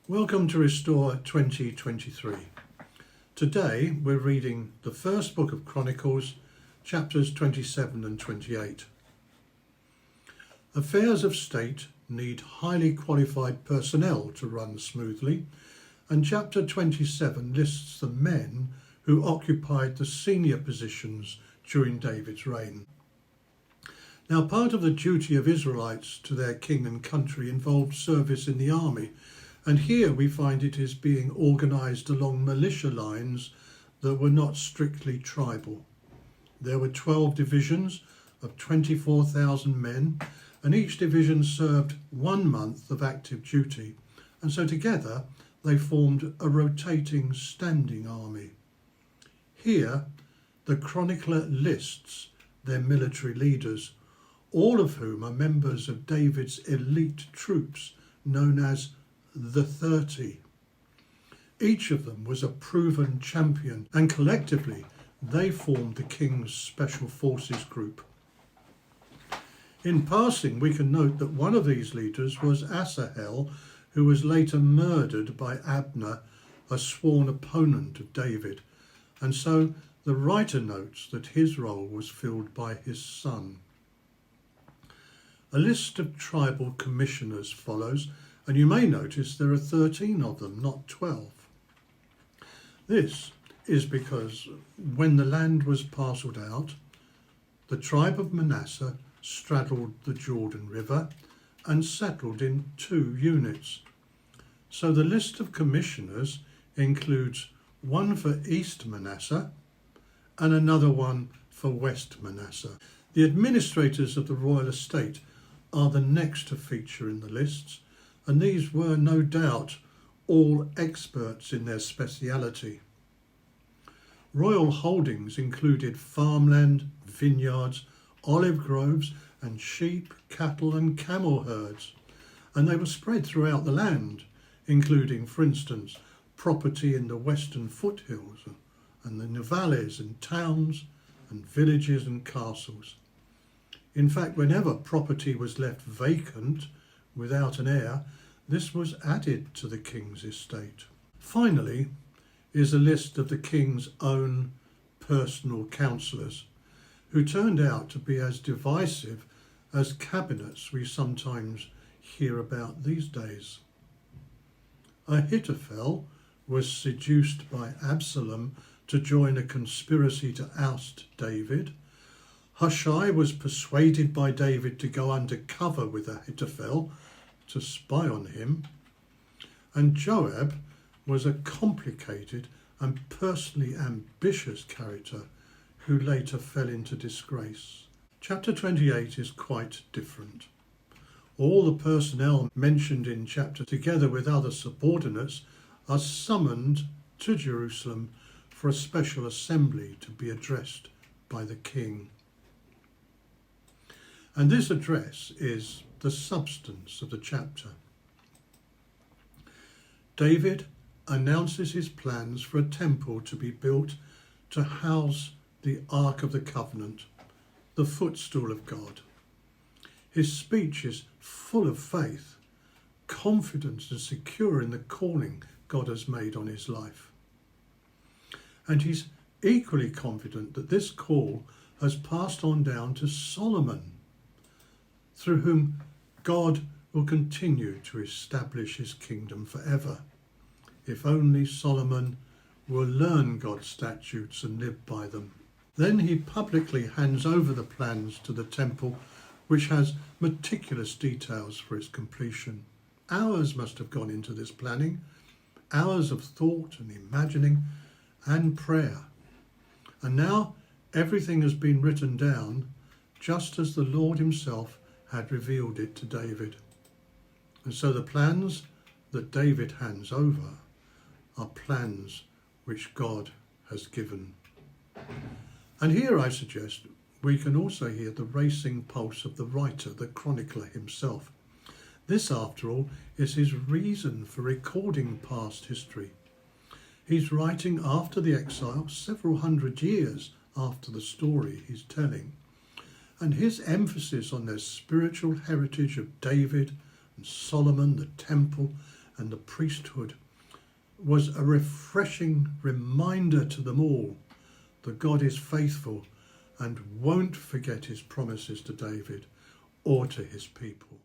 Welcome to Restore 2023. Today we're reading the first book of Chronicles, chapters 27 and 28. Affairs of state need highly qualified personnel to run smoothly, and chapter 27 lists the men who occupied the senior positions during David's reign. Now, part of the duty of Israelites to their king and country involved service in the army, and here we find it is being organised along militia lines that were not strictly tribal. There were 12 divisions of 24,000 men, and each division served 1 month of active duty, and so together they formed a rotating standing army. Here, the chronicler lists their military leaders, all of whom are members of David's elite troops known as the 30. Each of them was a proven champion, and collectively they formed the king's special forces group. In passing, we can note that one of these leaders was Asahel, who was later murdered by Abner, a sworn opponent of David, and so the writer notes that his role was filled by his son. A list of tribal commissioners follows, and you may notice there are 13 of them, not 12. This is because when the land was parcelled out, the tribe of Manasseh straddled the Jordan River and settled in 2 units. So the list of commissioners includes one for East Manasseh and another one for West Manasseh. The administrators of the royal estate are the next to feature in the lists, and these were no doubt all experts in their speciality. Royal holdings included farmland, vineyards, olive groves, and sheep, cattle and camel herds, and they were spread throughout the land, including, for instance, property in the western foothills and in the valleys and towns and villages and castles. In fact, whenever property was left vacant without an heir, this was added to the king's estate. Finally is a list of the king's own personal counsellors, who turned out to be as divisive as cabinets we sometimes hear about these days. Ahithophel was seduced by Absalom to join a conspiracy to oust David. Hushai was persuaded by David to go under cover with Ahithophel to spy on him, and Joab was a complicated and personally ambitious character who later fell into disgrace. Chapter 28 is quite different. All the personnel mentioned in chapter, together with other subordinates, are summoned to Jerusalem for a special assembly to be addressed by the king. And this address is the substance of the chapter. David announces his plans for a temple to be built to house the Ark of the Covenant, the footstool of God. His speech is full of faith, confidence and secure in the calling God has made on his life. And he's equally confident that this call has passed on down to Solomon, through whom God will continue to establish his kingdom forever, if only Solomon will learn God's statutes and live by them. Then he publicly hands over the plans to the temple, which has meticulous details for its completion. Hours must have gone into this planning, hours of thought and imagining and prayer. And now everything has been written down just as the Lord himself had revealed it to David. And so the plans that David hands over are plans which God has given. And here I suggest we can also hear the racing pulse of the writer, the chronicler himself. This, after all, is his reason for recording past history. He's writing after the exile, several hundred years after the story he's telling, and his emphasis on their spiritual heritage of David and Solomon, the temple, and the priesthood was a refreshing reminder to them all that God is faithful and won't forget his promises to David or to his people.